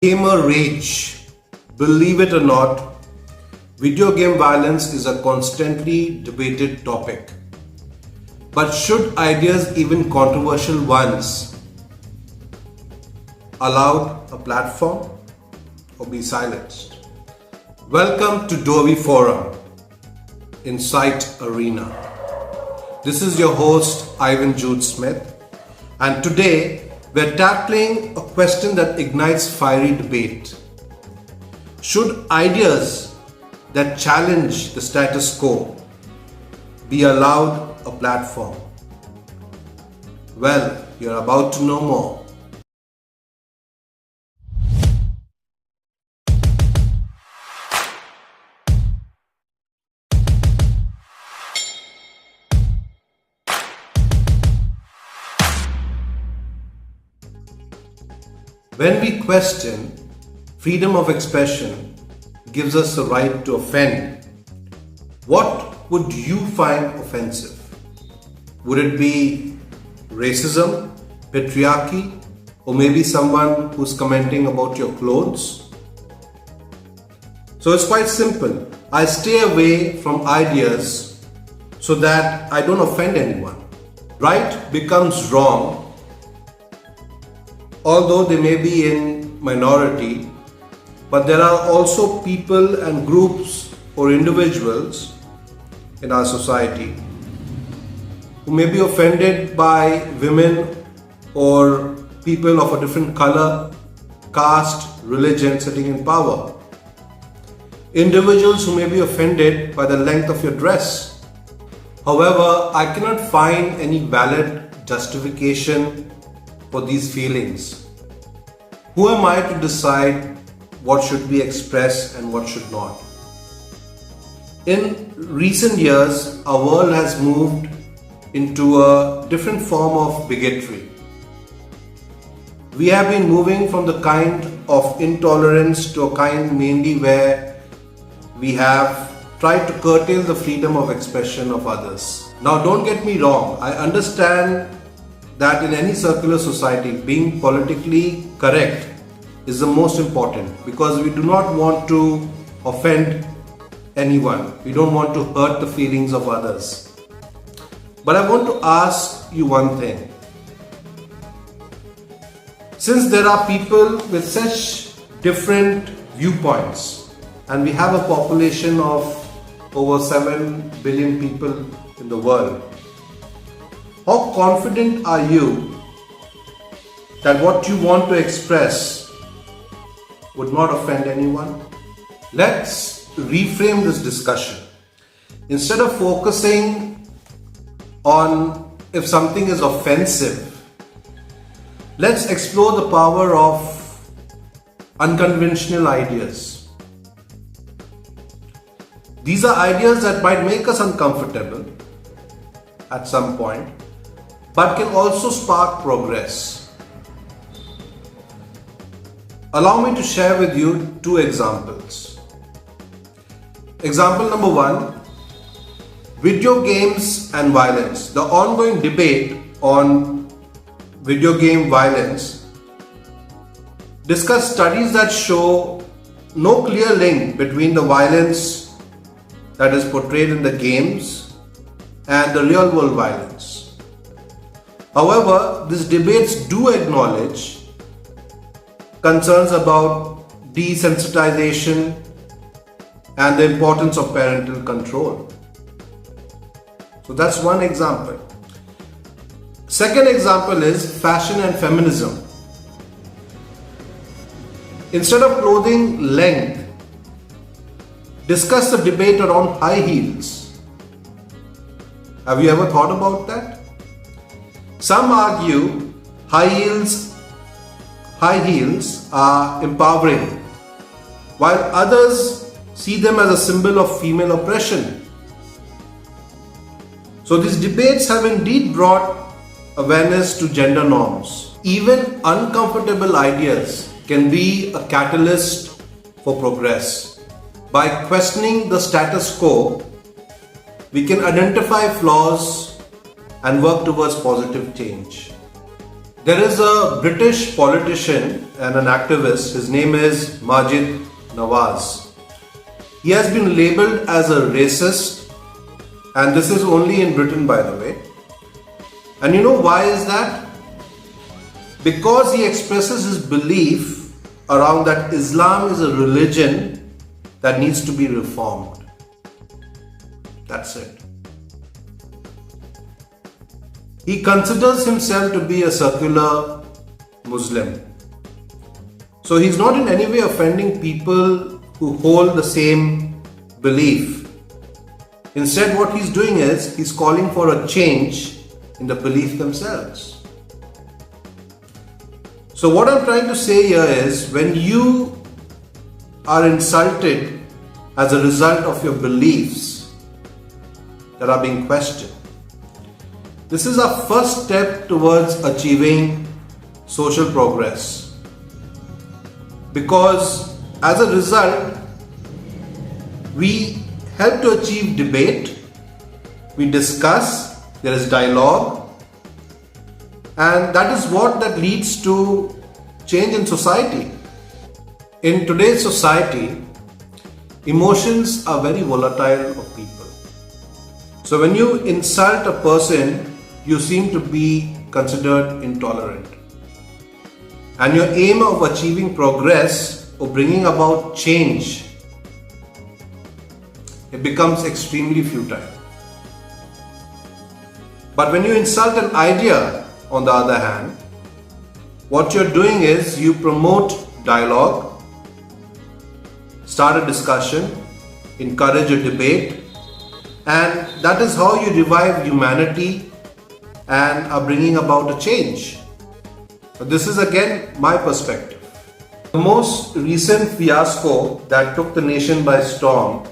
Gamer rage. Believe it or not, video game violence is a constantly debated topic. But should ideas, even controversial ones, allowed a platform or be silenced? Welcome to Dovii Forum, Insight Arena. This is your host Jude Smith, and today we're tackling a question that ignites fiery debate. Should ideas that challenge the status quo be allowed a platform? Well, you're about to know more. When we question, freedom of expression gives us the right to offend. What would you find offensive? Would it be racism, patriarchy, or maybe someone who's commenting about your clothes? So it's quite simple. I stay away from ideas so that I don't offend anyone. Right becomes wrong, although they may be in minority, but there are also people and groups or individuals in our society who may be offended by women or people of a different color, caste, religion sitting in power. Individuals who may be offended by the length of your dress. However, I cannot find any valid justification for these feelings. Who am I to decide what should be expressed and what should not? In recent years, our world has moved into a different form of bigotry. We have been moving from the kind of intolerance to a kind mainly where we have tried to curtail the freedom of expression of others. Now, don't get me wrong, I understand that in any circular society, being politically correct is the most important, because we do not want to offend anyone. We don't want to hurt the feelings of others. But I want to ask you one thing. Since there are people with such different viewpoints, and we have a population of over 7 billion people in the world, how confident are you that what you want to express would not offend anyone? Let's reframe this discussion. Instead of focusing on if something is offensive, let's explore the power of unconventional ideas. These are ideas that might make us uncomfortable at some point, but can also spark progress. Allow me to share with you two examples. Example number one, video games and violence. The ongoing debate on video game violence discuss studies that show no clear link between the violence that is portrayed in the games and the real world violence. However, these debates do acknowledge concerns about desensitization and the importance of parental control. So that's one example. Second example is fashion and feminism. Instead of clothing length, discuss the debate around high heels. Have you ever thought about that? Some argue high heels are empowering, while others see them as a symbol of female oppression. So these debates have indeed brought awareness to gender norms. Even uncomfortable ideas can be a catalyst for progress. By questioning the status quo, we can identify flaws and work towards positive change. There is a British politician and an activist, his name is Majid Nawaz. He has been labelled as a racist, and this is only in Britain, by the way. And you know why is that? Because he expresses his belief around that Islam is a religion that needs to be reformed. That's it. He considers himself to be a secular Muslim. So he's not in any way offending people who hold the same belief. Instead, what he's doing is he's calling for a change in the belief themselves. So what I'm trying to say here is, when you are insulted as a result of your beliefs that are being questioned, this is our first step towards achieving social progress. Because as a result, we help to achieve debate, we discuss, there is dialogue, and that is what that leads to change in society. In today's society, emotions are very volatile of people. So when you insult a person, you seem to be considered intolerant. And your aim of achieving progress or bringing about change, it becomes extremely futile. But when you insult an idea, on the other hand, what you're doing is you promote dialogue, start a discussion, encourage a debate, and that is how you revive humanity and are bringing about a change. But this is again my perspective. The most recent fiasco that took the nation by storm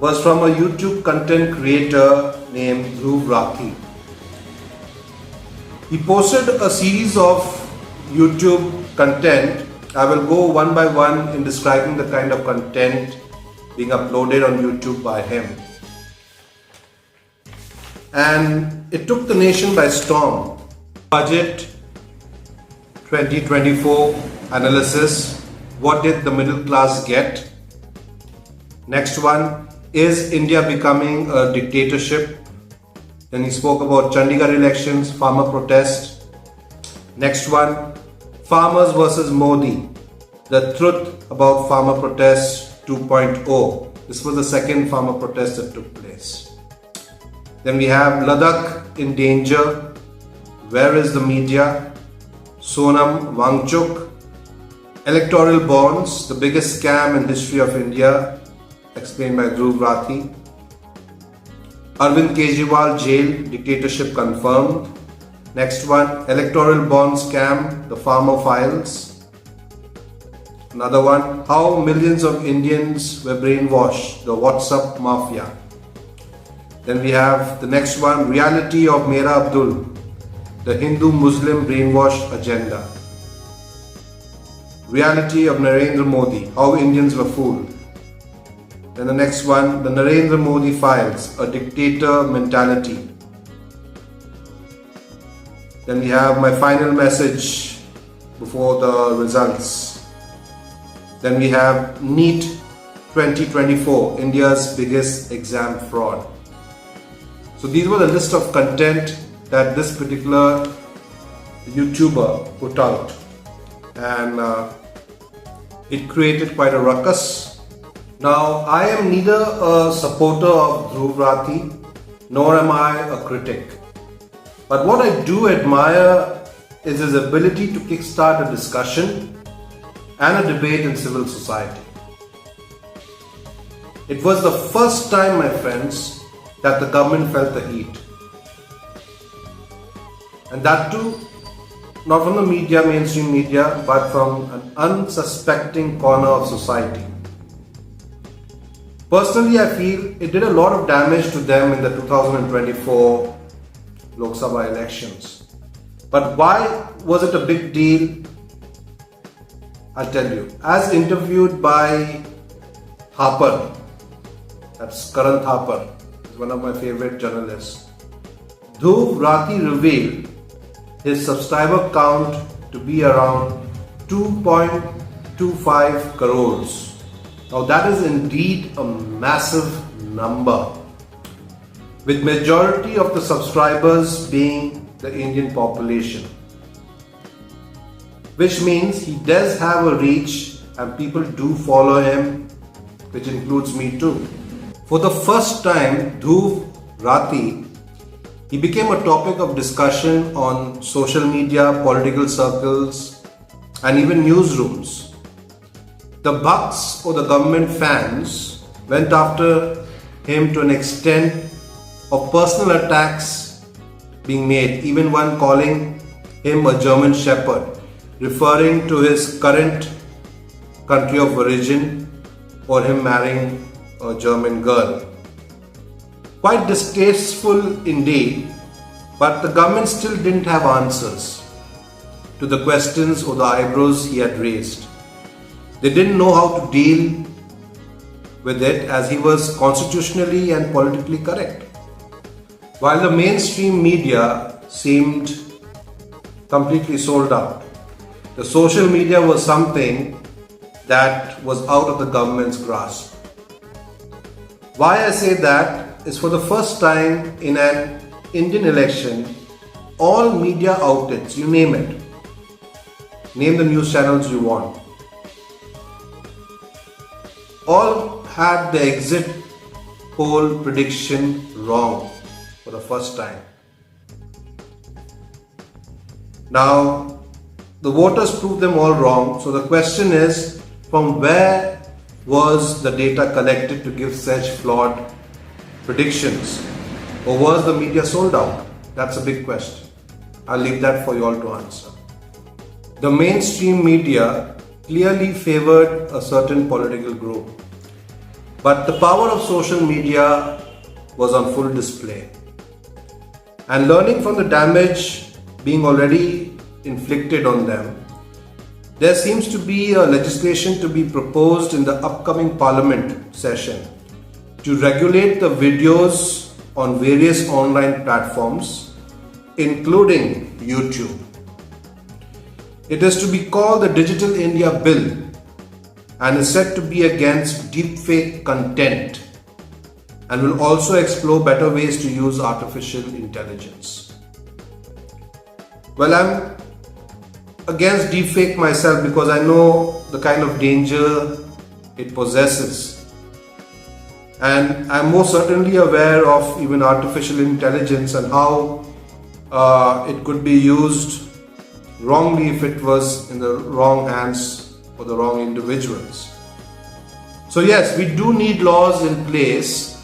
was from a YouTube content creator named Dovii. He posted a series of YouTube content. I will go one by one in describing the kind of content being uploaded on YouTube by him. And it took the nation by storm. Budget 2024 analysis. What did the middle class get? Next one, is India becoming a dictatorship? Then he spoke about Chandigarh elections, farmer protest. Next one, farmers versus Modi. The truth about farmer protest 2.0. This was the second farmer protest that took place. Then we have Ladakh in danger. Where is the media? Sonam Wangchuk. Electoral bonds, the biggest scam in history of India, explained by Dovii. Arvind Kejriwal jail, dictatorship confirmed. Next one, electoral bond scam, the farmer files. Another one, how millions of Indians were brainwashed, the WhatsApp mafia. Then we have the next one, reality of Mera Abdul, the Hindu-Muslim brainwash agenda. Reality of Narendra Modi, how Indians were fooled. Then the next one, the Narendra Modi files, a dictator mentality. Then we have my final message before the results. Then we have NEET 2024, India's biggest exam fraud. So these were the list of content that this particular YouTuber put out, and it created quite a ruckus. Now, I am neither a supporter of Dovii nor am I a critic. But what I do admire is his ability to kickstart a discussion and a debate in civil society. It was the first time, my friends, that the government felt the heat. And that too, not from the media, mainstream media, but from an unsuspecting corner of society. Personally, I feel it did a lot of damage to them in the 2024 Lok Sabha elections. But why was it a big deal? I'll tell you. As interviewed by Harper, that's Karan Thapar, one of my favorite journalists, Dovii revealed his subscriber count to be around 2.25 crores. Now that is indeed a massive number, with majority of the subscribers being the Indian population, which means he does have a reach and people do follow him, which includes me too. For the first time, Dovii, he became a topic of discussion on social media, political circles, and even newsrooms. The Bhakts or the government fans went after him to an extent of personal attacks being made, even one calling him a German shepherd, referring to his current country of origin or him marrying a German girl. Quite distasteful indeed, but the government still didn't have answers to the questions or the eyebrows he had raised. They didn't know how to deal with it, as he was constitutionally and politically correct. While the mainstream media seemed completely sold out, the social media was something that was out of the government's grasp. Why I say that is, for the first time in an Indian election, all media outlets, you name it, name the news channels you want, all had the exit poll prediction wrong for the first time. Now, the voters proved them all wrong. So the question is, from where was the data collected to give such flawed predictions? Or was the media sold out? That's a big question. I'll leave that for you all to answer. The mainstream media clearly favored a certain political group, but the power of social media was on full display. And learning from the damage being already inflicted on them, there seems to be a legislation to be proposed in the upcoming Parliament session to regulate the videos on various online platforms, including YouTube. It is to be called the Digital India Bill and is said to be against deepfake content and will also explore better ways to use artificial intelligence. Well, I'm against deepfake myself because I know the kind of danger it possesses, and I'm most certainly aware of even artificial intelligence and how it could be used wrongly if it was in the wrong hands for the wrong individuals. So yes, we do need laws in place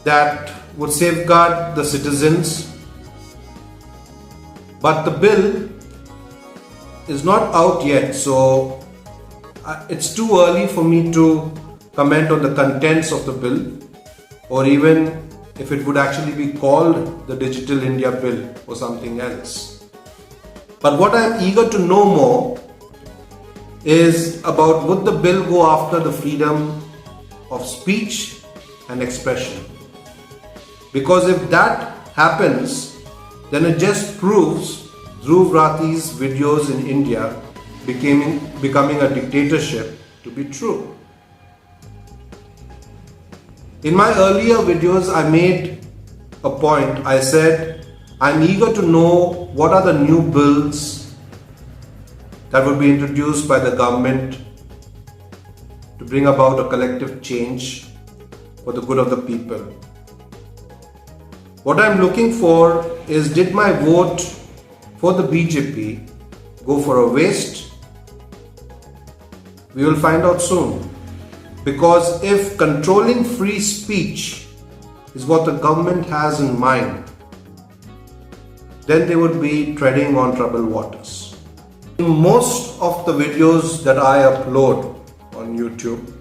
that would safeguard the citizens, but the bill is not out yet, so it's too early for me to comment on the contents of the bill, or even if it would actually be called the Digital India Bill or something else. But what I'm eager to know more is about, would the bill go after the freedom of speech and expression? Because if that happens, then it just proves Dhovi's videos in India becoming a dictatorship to be true. In my earlier videos, I made a point. I said, I'm eager to know what are the new bills that would be introduced by the government to bring about a collective change for the good of the people. What I'm looking for is, did my vote for the BJP go for a waste? We will find out soon. Because if controlling free speech is what the government has in mind, then they would be treading on troubled waters. In most of the videos that I upload on YouTube,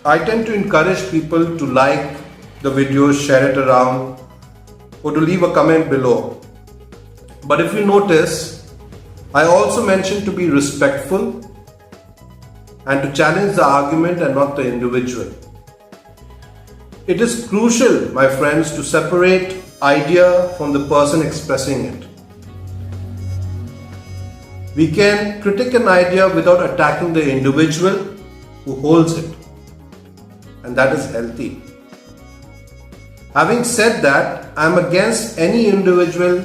I tend to encourage people to like the videos, share it around, or to leave a comment below. But if you notice, I also mention to be respectful and to challenge the argument and not the individual. It is crucial, my friends, to separate idea from the person expressing it. We can critique an idea without attacking the individual who holds it, and that is healthy. Having said that, I am against any individual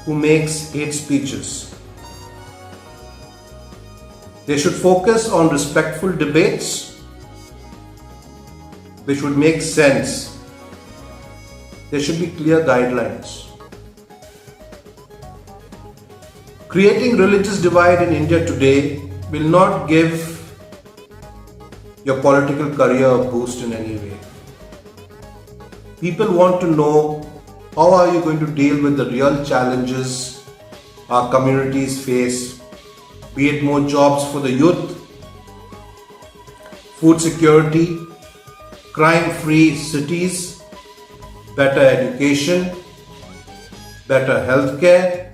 who makes hate speeches. They should focus on respectful debates which would make sense. There should be clear guidelines. Creating religious divide in India today will not give your political career a boost in any way. People want to know, how are you going to deal with the real challenges our communities face, be it more jobs for the youth, food security, crime-free cities, better education, better healthcare.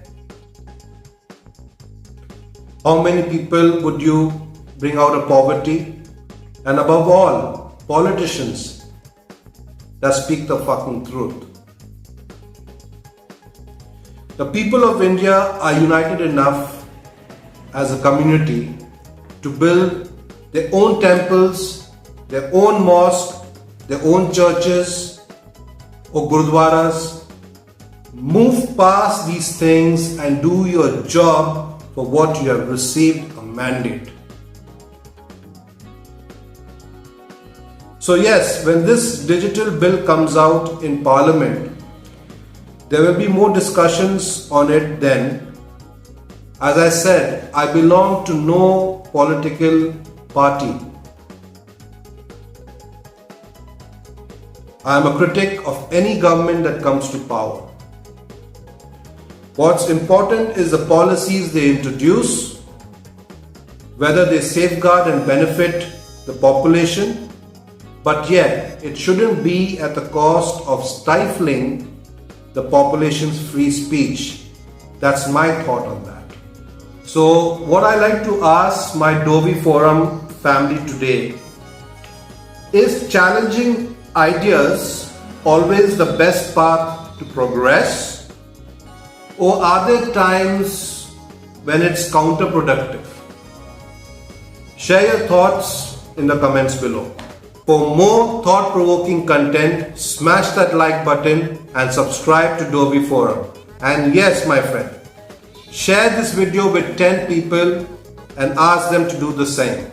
How many people would you bring out of poverty? And above all, politicians that speak the fucking truth. The people of India are united enough as a community to build their own temples, their own mosques, their own churches or gurudwaras. Move past these things and do your job for what you have received a mandate. So yes, when this digital bill comes out in Parliament, there will be more discussions on it then. As I said, I belong to no political party. I am a critic of any government that comes to power. What's important is the policies they introduce, whether they safeguard and benefit the population, but yet it shouldn't be at the cost of stifling the population's free speech. That's my thought on that. So what I like to ask my Dovii Forum family today is, challenging ideas always the best path to progress? Or are there times when it's counterproductive? Share your thoughts in the comments below. For more thought-provoking content, smash that like button and subscribe to Dovii Forum. And yes, my friend, share this video with 10 people and ask them to do the same.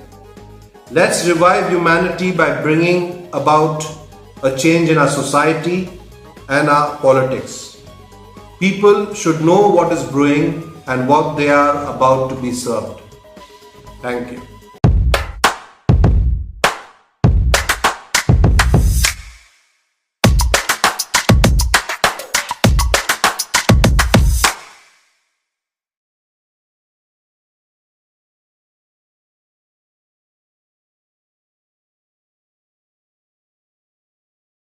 Let's revive humanity by bringing about a change in our society and our politics. People should know what is brewing and what they are about to be served. Thank you.